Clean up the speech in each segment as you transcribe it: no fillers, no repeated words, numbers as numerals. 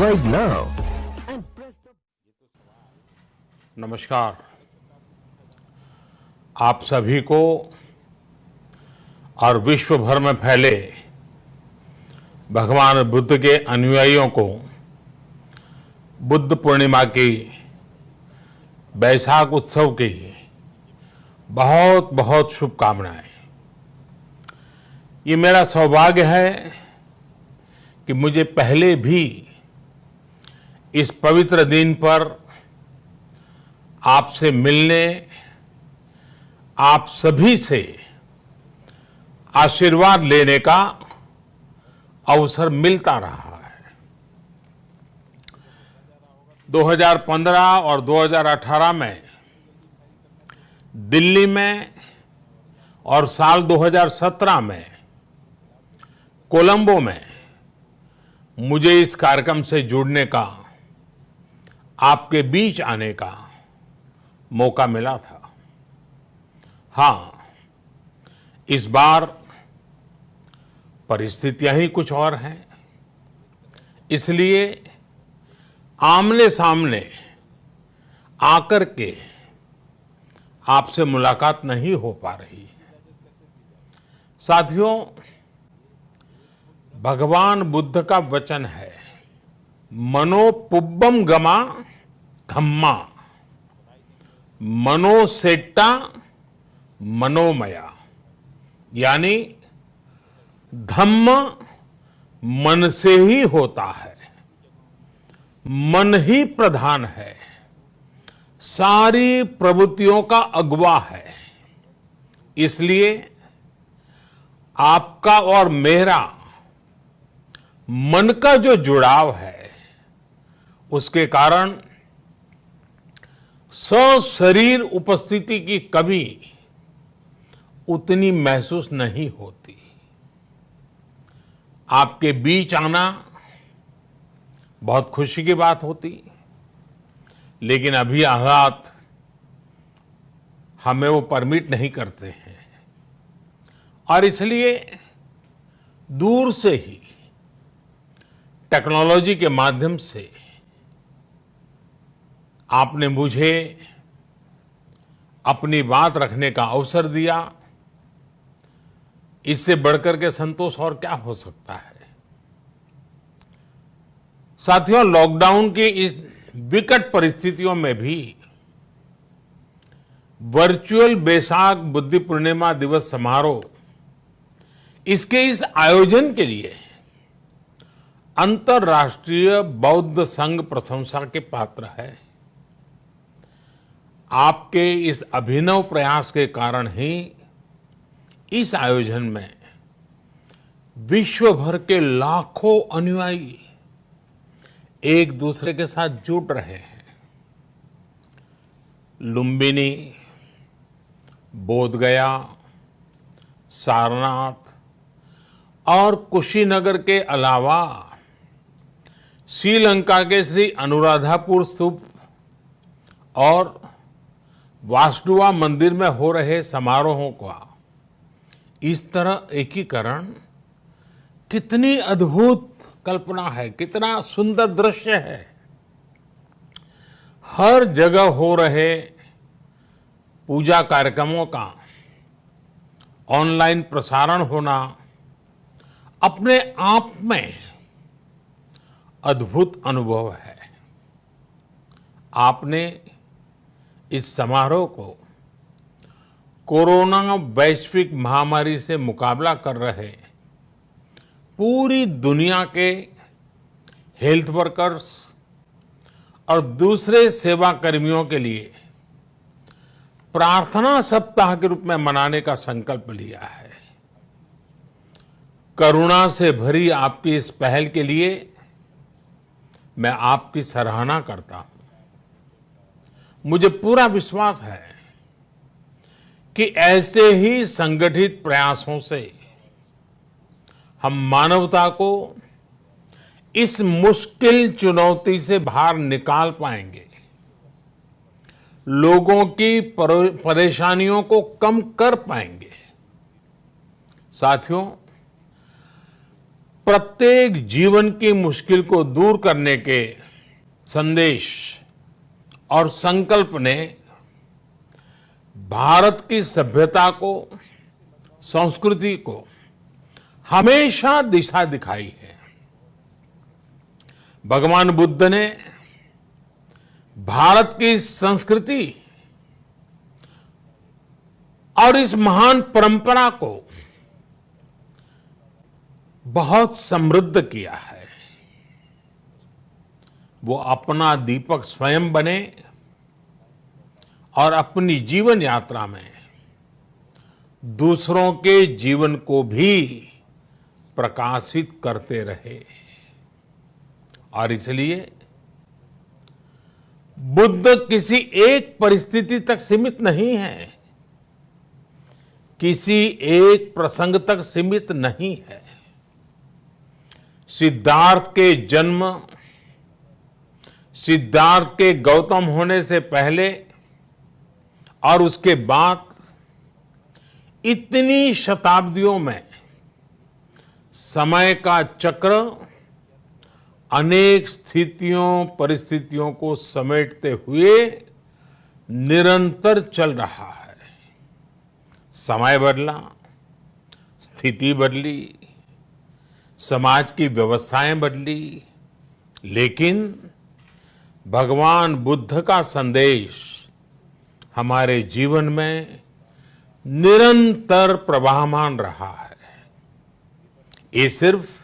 Subscribe now and press the... नमस्कार। आप सभी को और विश्व भर में फैले भगवान बुद्ध के अनुयायियों को बुद्ध पूर्णिमा की बैसाख उत्सव की बहुत बहुत शुभकामनाएं। ये मेरा सौभाग्य है कि मुझे पहले भी इस पवित्र दिन पर आपसे मिलने, आप सभी से आशीर्वाद लेने का अवसर मिलता रहा है। 2015 और 2018 में दिल्ली में और साल 2017 में कोलंबो में मुझे इस कार्यक्रम से जुड़ने का, आपके बीच आने का मौका मिला था। हाँ, इस बार परिस्थितियां ही कुछ और हैं, इसलिए आमने सामने आकर के आपसे मुलाकात नहीं हो पा रही है। साथियों, भगवान बुद्ध का वचन है, मनो पुब्बम गमा धम्मा, मनोसेट्टा मनोमया, यानी धम्म मन से ही होता है, मन ही प्रधान है, सारी प्रवृत्तियों का अगुवा है। इसलिए आपका और मेरा मन का जो जुड़ाव है, उसके कारण सशरीर उपस्थिति की कभी उतनी महसूस नहीं होती। आपके बीच आना बहुत खुशी की बात होती, लेकिन अभी हालात हमें वो परमिट नहीं करते हैं और इसलिए दूर से ही टेक्नोलॉजी के माध्यम से आपने मुझे अपनी बात रखने का अवसर दिया। इससे बढ़कर के संतोष और क्या हो सकता है। साथियों, लॉकडाउन की इस विकट परिस्थितियों में भी वर्चुअल बैसाख बुद्ध पूर्णिमा दिवस समारोह, इसके इस आयोजन के लिए अंतर्राष्ट्रीय बौद्ध संघ प्रशंसा के पात्र है। आपके इस अभिनव प्रयास के कारण ही इस आयोजन में विश्व भर के लाखों अनुयायी एक दूसरे के साथ जुड़ रहे हैं। लुम्बिनी, बोधगया, सारनाथ और कुशीनगर के अलावा श्रीलंका के श्री अनुराधापुर स्तूप और वासुदेवा मंदिर में हो रहे समारोहों का इस तरह एकीकरण कितनी अद्भुत कल्पना है, कितना सुंदर दृश्य है। हर जगह हो रहे पूजा कार्यक्रमों का ऑनलाइन प्रसारण होना अपने आप में अद्भुत अनुभव है। आपने इस समारोह को कोरोना वैश्विक महामारी से मुकाबला कर रहे पूरी दुनिया के हेल्थ वर्कर्स और दूसरे सेवा कर्मियों के लिए प्रार्थना सप्ताह के रूप में मनाने का संकल्प लिया है। करुणा से भरी आपकी इस पहल के लिए मैं आपकी सराहना करता हूं। मुझे पूरा विश्वास है कि ऐसे ही संगठित प्रयासों से हम मानवता को इस मुश्किल चुनौती से बाहर निकाल पाएंगे, लोगों की परेशानियों को कम कर पाएंगे। साथियों, प्रत्येक जीवन की मुश्किल को दूर करने के संदेश और संकल्प ने भारत की सभ्यता को, संस्कृति को हमेशा दिशा दिखाई है। भगवान बुद्ध ने भारत की संस्कृति और इस महान परंपरा को बहुत समृद्ध किया है। वो अपना दीपक स्वयं बने और अपनी जीवन यात्रा में दूसरों के जीवन को भी प्रकाशित करते रहे। और इसलिए बुद्ध किसी एक परिस्थिति तक सीमित नहीं है, किसी एक प्रसंग तक सीमित नहीं है। सिद्धार्थ के जन्म, सिद्धार्थ के गौतम होने से पहले और उसके बाद इतनी शताब्दियों में समय का चक्र अनेक स्थितियों, परिस्थितियों को समेटते हुए निरंतर चल रहा है। समय बदला, स्थिति बदली, समाज की व्यवस्थाएं बदली, लेकिन भगवान बुद्ध का संदेश हमारे जीवन में निरंतर प्रवाहमान रहा है। ये सिर्फ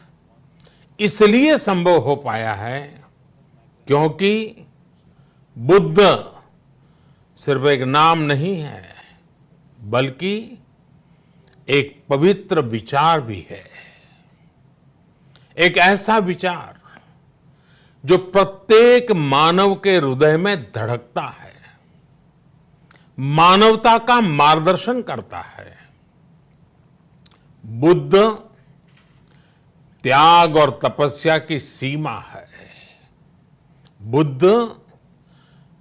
इसलिए संभव हो पाया है क्योंकि बुद्ध सिर्फ एक नाम नहीं है, बल्कि एक पवित्र विचार भी है। एक ऐसा विचार जो प्रत्येक मानव के हृदय में धड़कता है, मानवता का मार्गदर्शन करता है। बुद्ध त्याग और तपस्या की सीमा है। बुद्ध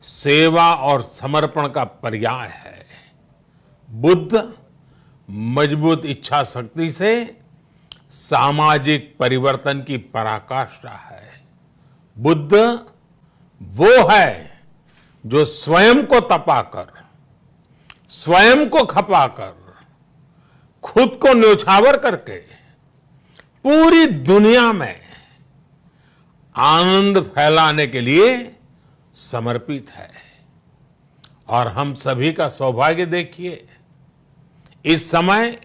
सेवा और समर्पण का पर्याय है। बुद्ध मजबूत इच्छा शक्ति से सामाजिक परिवर्तन की पराकाष्ठा है। बुद्ध वो है जो स्वयं को तपाकर, स्वयं को खपाकर, खुद को न्योछावर करके पूरी दुनिया में आनंद फैलाने के लिए समर्पित है। और हम सभी का सौभाग्य देखिए, इस समय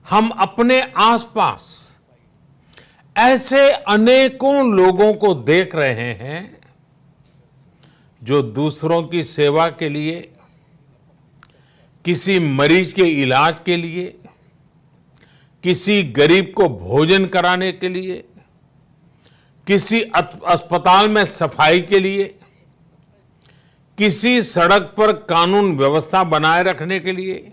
हम अपने आसपास ऐसे अनेकों लोगों को देख रहे हैं जो दूसरों की सेवा के लिए, किसी मरीज के इलाज के लिए, किसी गरीब को भोजन कराने के लिए, किसी अस्पताल में सफाई के लिए, किसी सड़क पर कानून व्यवस्था बनाए रखने के लिए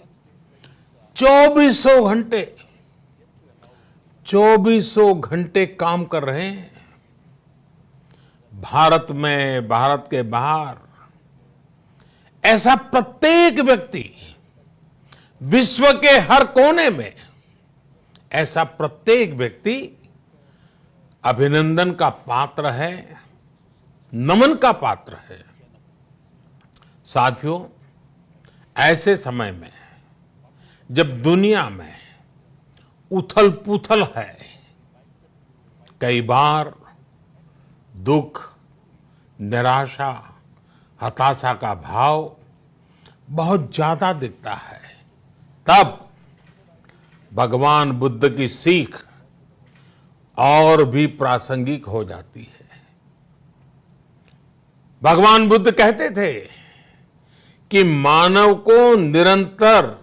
चौबीसों घंटे काम कर रहे हैं। भारत में, भारत के बाहर ऐसा प्रत्येक व्यक्ति, विश्व के हर कोने में ऐसा प्रत्येक व्यक्ति अभिनंदन का पात्र है, नमन का पात्र है। साथियों, ऐसे समय में जब दुनिया में उथल पुथल है, कई बार दुख, निराशा, हताशा का भाव बहुत ज्यादा दिखता है, तब भगवान बुद्ध की सीख और भी प्रासंगिक हो जाती है। भगवान बुद्ध कहते थे कि मानव को निरंतर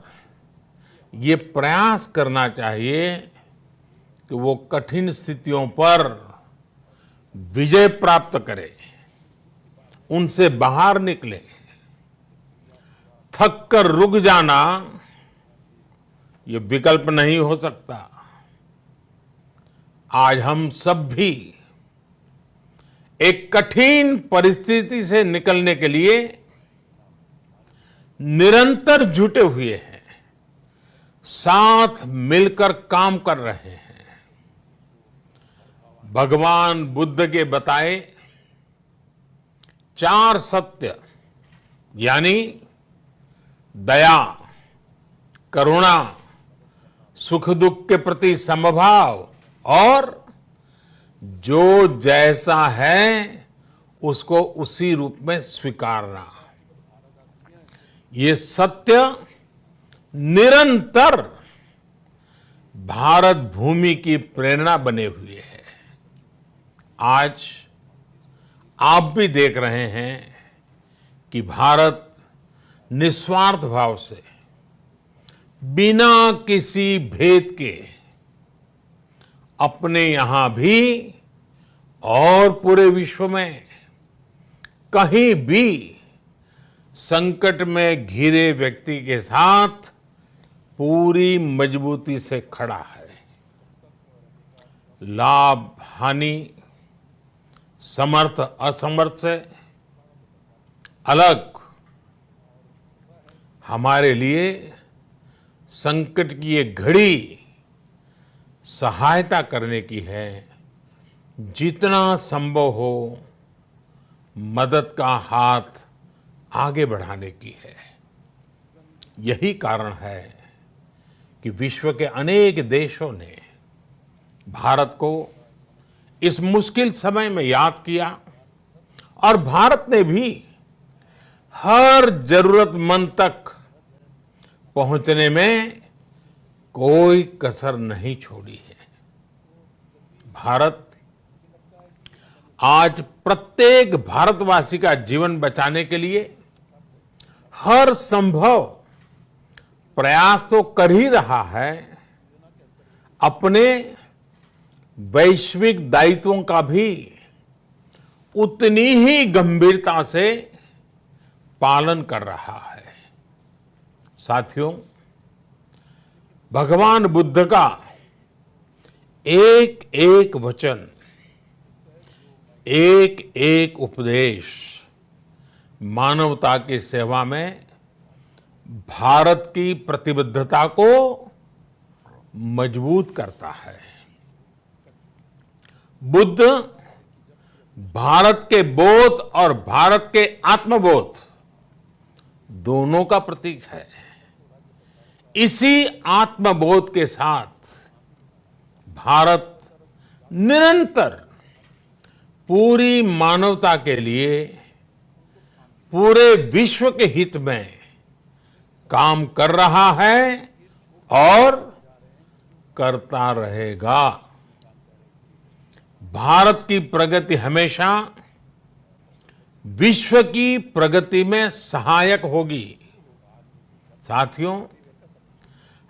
ये प्रयास करना चाहिए कि वो कठिन स्थितियों पर विजय प्राप्त करे, उनसे बाहर निकले। थक कर रुक जाना ये विकल्प नहीं हो सकता। आज हम सब भी एक कठिन परिस्थिति से निकलने के लिए निरंतर जुटे हुए हैं, साथ मिलकर काम कर रहे हैं। भगवान बुद्ध के बताए 4 सत्य यानी दया, करुणा, सुख दुख के प्रति समभाव और जो जैसा है उसको उसी रूप में स्वीकारना। ये सत्य निरंतर भारत भूमि की प्रेरणा बने हुए है। आज आप भी देख रहे हैं कि भारत निस्वार्थ भाव से बिना किसी भेद के अपने यहां भी और पूरे विश्व में कहीं भी संकट में घिरे व्यक्ति के साथ पूरी मजबूती से खड़ा है। लाभ हानि, समर्थ असमर्थ से अलग हमारे लिए संकट की ये घड़ी सहायता करने की है। जितना संभव हो मदद का हाथ आगे बढ़ाने की है। यही कारण है कि विश्व के अनेक देशों ने भारत को इस मुश्किल समय में याद किया और भारत ने भी हर जरूरतमंद तक पहुंचने में कोई कसर नहीं छोड़ी है। भारत आज प्रत्येक भारतवासी का जीवन बचाने के लिए हर संभव प्रयास तो कर ही रहा है, अपने वैश्विक दायित्वों का भी उतनी ही गंभीरता से पालन कर रहा है। साथियों, भगवान बुद्ध का एक एक वचन, एक एक उपदेश मानवता की सेवा में भारत की प्रतिबद्धता को मजबूत करता है। बुद्ध भारत के बोध और भारत के आत्मबोध दोनों का प्रतीक है। इसी आत्मबोध के साथ भारत निरंतर पूरी मानवता के लिए, पूरे विश्व के हित में काम कर रहा है और करता रहेगा। भारत की प्रगति हमेशा विश्व की प्रगति में सहायक होगी। साथियों,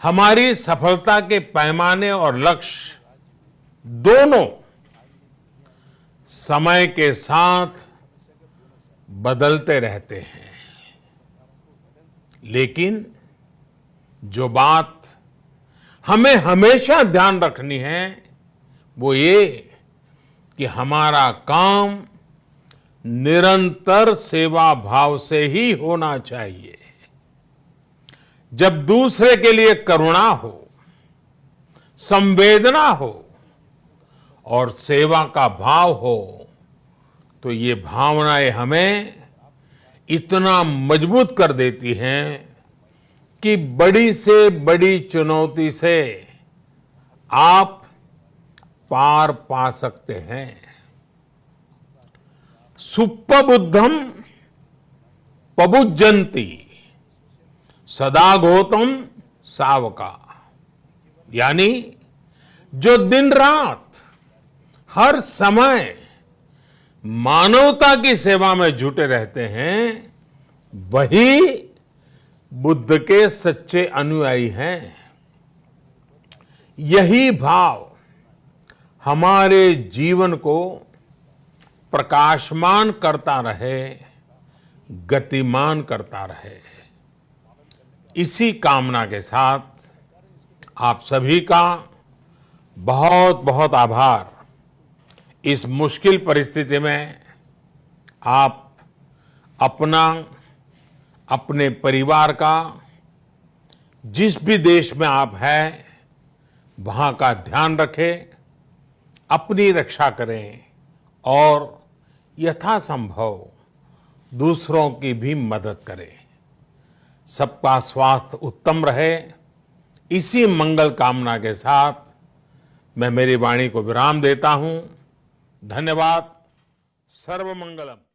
हमारी सफलता के पैमाने और लक्ष्य दोनों समय के साथ बदलते रहते हैं, लेकिन जो बात हमें हमेशा ध्यान रखनी है वो ये कि हमारा काम निरंतर सेवा भाव से ही होना चाहिए। जब दूसरे के लिए करुणा हो, संवेदना हो और सेवा का भाव हो तो ये भावनाएं हमें इतना मजबूत कर देती हैं कि बड़ी से बड़ी चुनौती से आप पार पा सकते हैं। सुप्पबुद्धम पबुज्जन्ति सदा घोतम सावका, यानी जो दिन रात हर समय मानवता की सेवा में जुटे रहते हैं वही बुद्ध के सच्चे अनुयायी हैं। यही भाव हमारे जीवन को प्रकाशमान करता रहे, गतिमान करता रहे। इसी कामना के साथ आप सभी का बहुत बहुत आभार। इस मुश्किल परिस्थिति में आप अपना, अपने परिवार का, जिस भी देश में आप हैं वहां का ध्यान रखें अपनी रक्षा करें और यथासंभव दूसरों की भी मदद करें। सबका स्वास्थ्य उत्तम रहे, इसी मंगल कामना के साथ मैं मेरी वाणी को विराम देता हूं। धन्यवाद। सर्वमंगलम।